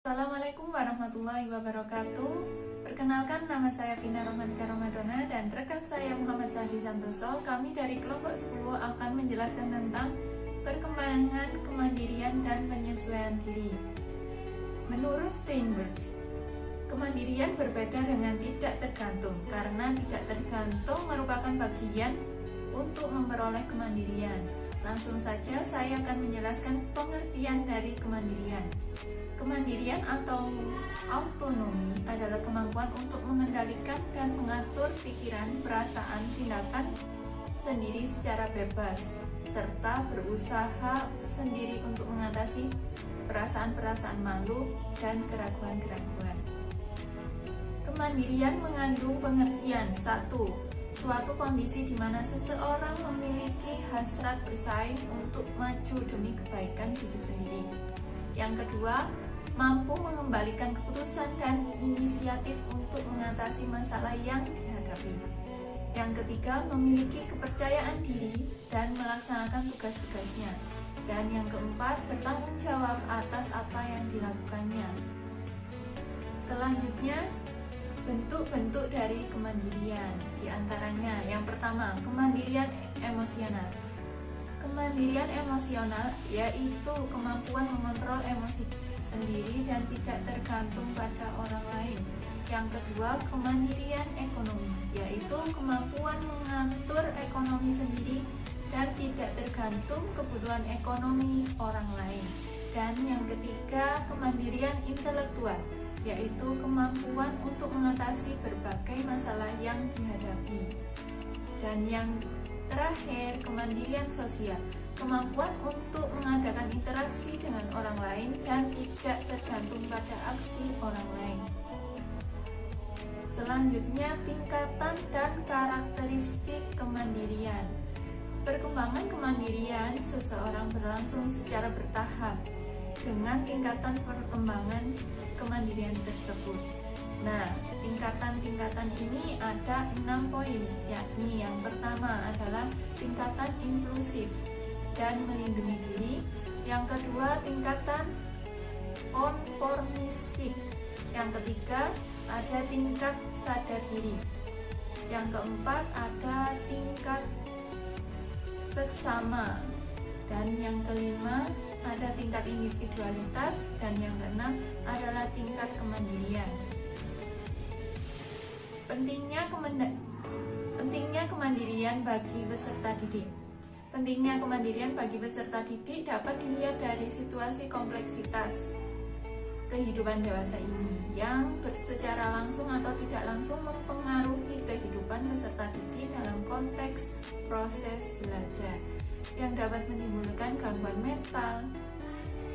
Assalamualaikum warahmatullahi wabarakatuh. Perkenalkan, nama saya Vina Romantika Ramadana dan rekan saya Muhammad Sahdi Santoso. Kami dari kelompok 10 akan menjelaskan tentang perkembangan kemandirian dan penyesuaian diri. Menurut Steinberg, kemandirian berbeda dengan tidak tergantung, karena tidak tergantung merupakan bagian untuk memperoleh kemandirian. Langsung saja saya akan menjelaskan pengertian dari kemandirian. Kemandirian atau autonomi adalah kemampuan untuk mengendalikan dan mengatur pikiran, perasaan, tindakan sendiri secara bebas, serta berusaha sendiri untuk mengatasi perasaan-perasaan malu dan keraguan-keraguan. Kemandirian mengandung pengertian: 1. Suatu kondisi di mana seseorang memiliki hasrat bersaing untuk maju demi kebaikan diri sendiri. Yang kedua, mampu mengembalikan keputusan dan inisiatif untuk mengatasi masalah yang dihadapi. Yang ketiga, memiliki kepercayaan diri dan melaksanakan tugas-tugasnya. Dan yang keempat, bertanggung jawab atas apa yang dilakukannya. Selanjutnya, bentuk-bentuk dari kemandirian. Di antaranya, yang pertama, kemandirian emosional. Kemandirian emosional yaitu kemampuan mengontrol emosi sendiri dan tidak tergantung pada orang lain. Yang kedua, kemandirian ekonomi, yaitu kemampuan mengatur ekonomi sendiri dan tidak tergantung kebutuhan ekonomi orang lain. Dan yang ketiga, kemandirian intelektual, yaitu kemampuan untuk mengatasi berbagai masalah yang dihadapi. Dan yang terakhir, kemandirian sosial, kemampuan untuk mengadakan interaksi dengan orang lain dan tidak tergantung pada aksi orang lain. Selanjutnya, tingkatan dan karakteristik kemandirian. Perkembangan kemandirian seseorang berlangsung secara bertahap dengan tingkatan perkembangan kemandirian tersebut. Nah, tingkatan-tingkatan ini ada 6 poin, yakni yang pertama adalah tingkatan inklusif dan melindungi diri. Yang kedua, tingkatan konformistik. Yang ketiga, ada tingkat sadar diri. Yang keempat, ada tingkat seksama. Dan yang kelima, ada tingkat individualitas. Dan yang keenam adalah tingkat kemandirian. Pentingnya kemandirian bagi peserta didik. Pentingnya kemandirian bagi peserta didik dapat dilihat dari situasi kompleksitas kehidupan dewasa ini yang secara langsung atau tidak langsung mempengaruhi kehidupan peserta didik dalam konteks proses belajar, yang dapat menimbulkan gangguan mental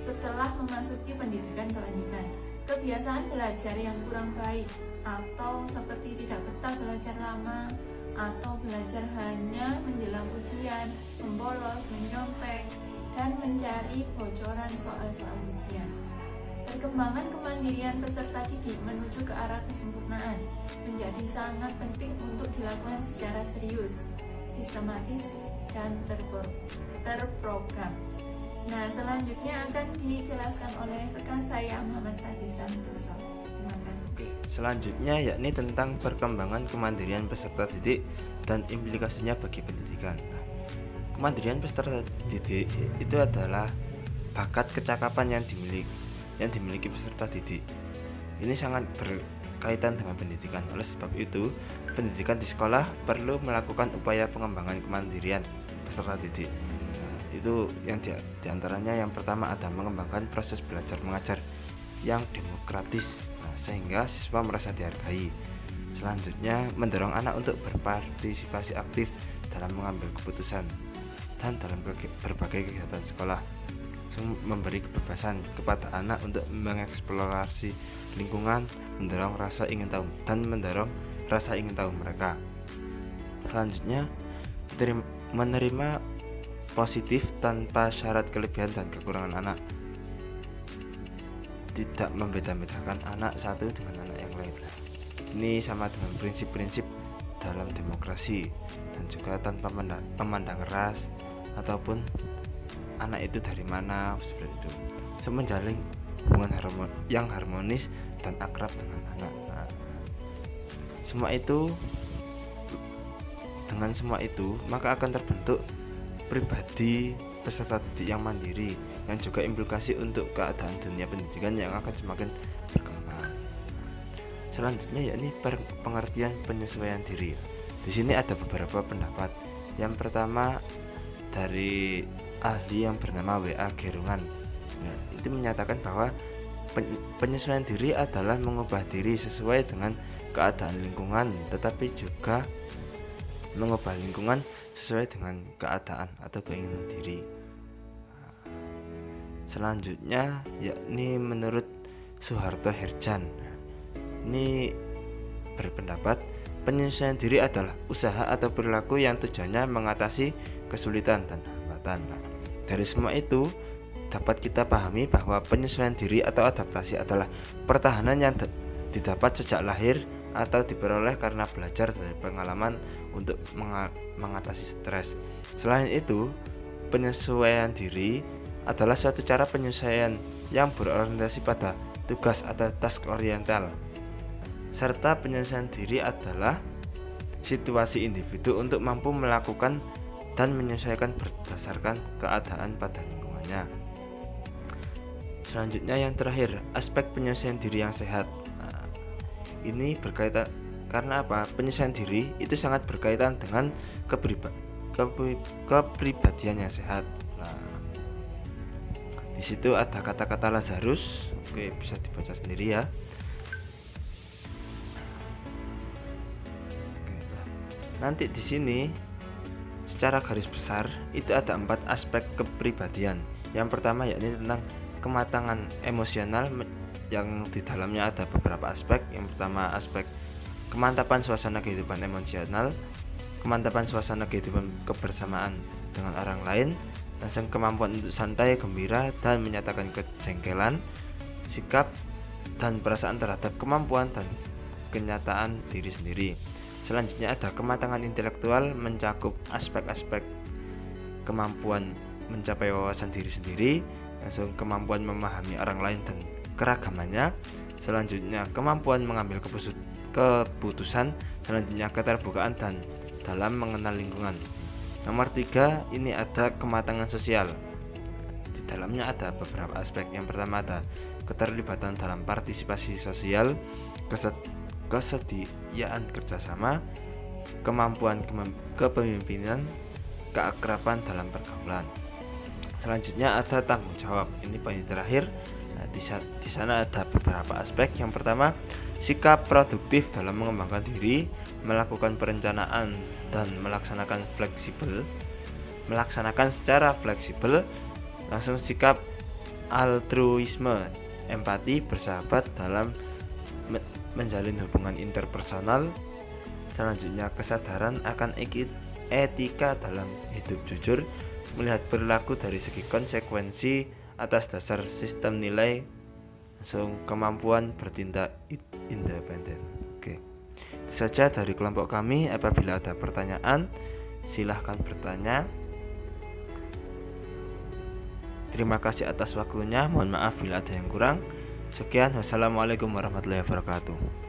setelah memasuki pendidikan kelanjutan. Kebiasaan belajar yang kurang baik, atau seperti tidak betah belajar lama, atau belajar hanya menjelang ujian, membolos, menyontek, dan mencari bocoran soal-soal ujian. Perkembangan kemandirian peserta didik menuju ke arah kesempurnaan menjadi sangat penting untuk dilakukan secara serius, sistematis, dan terprogram. Nah, selanjutnya akan dijelaskan oleh rekan saya Muhammad Sahdi Santoso. Terima kasih. Selanjutnya yakni tentang perkembangan kemandirian peserta didik dan implikasinya bagi pendidikan. Kemandirian peserta didik itu adalah bakat kecakapan yang dimiliki peserta didik. Ini sangat berkaitan dengan pendidikan. Oleh sebab itu, pendidikan di sekolah perlu melakukan upaya pengembangan kemandirian peserta didik. Itu yang diantaranya yang pertama ada mengembangkan proses belajar mengajar yang demokratis, sehingga siswa merasa dihargai. Selanjutnya, mendorong anak untuk berpartisipasi aktif dalam mengambil keputusan dan dalam berbagai kegiatan sekolah. Memberi kebebasan kepada anak untuk mengeksplorasi lingkungan, mendorong rasa ingin tahu mereka. Selanjutnya, menerima positif tanpa syarat kelebihan dan kekurangan anak. Tidak membeda-bedakan anak satu dengan anak yang lain. Ini sama dengan prinsip-prinsip dalam demokrasi, dan juga tanpa memandang ras ataupun anak itu dari mana, seperti itu. hubungan yang harmonis dan akrab dengan anak. Nah, dengan semua itu maka akan terbentuk pribadi peserta didik yang mandiri, yang juga implikasi untuk keadaan dunia pendidikan yang akan semakin berkembang. Selanjutnya yakni pengertian penyesuaian diri. Di sini ada beberapa pendapat. Yang pertama dari ahli yang bernama W.A. Gerungan. Nah, itu menyatakan bahwa penyesuaian diri adalah mengubah diri sesuai dengan keadaan lingkungan, tetapi juga mengubah lingkungan sesuai dengan keadaan atau keinginan diri. Selanjutnya yakni menurut Soeharto Herjan, ini berpendapat penyesuaian diri adalah usaha atau perilaku yang tujuannya mengatasi kesulitan dan hambatan. Dari semua itu dapat kita pahami bahwa penyesuaian diri atau adaptasi adalah pertahanan yang didapat sejak lahir atau diperoleh karena belajar dari pengalaman untuk mengatasi stres. Selain itu, penyesuaian diri adalah suatu cara penyesuaian yang berorientasi pada tugas atau task oriental. Serta penyesuaian diri adalah situasi individu untuk mampu melakukan dan menyesuaikan berdasarkan keadaan pada lingkungannya. Selanjutnya yang terakhir, aspek penyesuaian diri yang sehat. Ini berkaitan karena apa? Penyesuaian diri itu sangat berkaitan dengan kepribadian yang sehat. Nah, di situ ada kata-kata Lazarus. Oke, bisa dibaca sendiri ya. Oke, nanti di sini secara garis besar itu ada 4 aspek kepribadian. Yang pertama yakni tentang kematangan emosional, yang di dalamnya ada beberapa aspek. Yang pertama aspek kemantapan suasana kehidupan emosional, kemantapan suasana kehidupan kebersamaan dengan orang lain, langsung kemampuan untuk santai, gembira, dan menyatakan kejengkelan, sikap dan perasaan terhadap kemampuan dan kenyataan diri sendiri. Selanjutnya ada kematangan intelektual, mencakup aspek-aspek kemampuan mencapai wawasan diri sendiri, langsung kemampuan memahami orang lain dan keragamannya. Selanjutnya kemampuan mengambil keputusan. Selanjutnya keterbukaan dan dalam mengenal lingkungan. Nomor 3 ini ada kematangan sosial. Di dalamnya ada beberapa aspek. Yang pertama ada keterlibatan dalam partisipasi sosial, kesediaan kerjasama, kemampuan kepemimpinan, keakraban dalam pergaulan. Selanjutnya ada tanggung jawab. Ini poin terakhir. Nah, di sana ada beberapa aspek. Yang pertama, sikap produktif dalam mengembangkan diri, melakukan perencanaan dan melaksanakan secara fleksibel. Langsung sikap altruisme, empati, bersahabat dalam menjalin hubungan interpersonal. Selanjutnya kesadaran akan etika dalam hidup jujur, melihat perilaku dari segi konsekuensi atas dasar sistem nilai, langsung kemampuan bertindak independen. Oke, itu saja dari kelompok kami. Apabila ada pertanyaan, silahkan bertanya. Terima kasih atas waktunya. Mohon maaf bila ada yang kurang. Sekian, wassalamualaikum warahmatullahi wabarakatuh.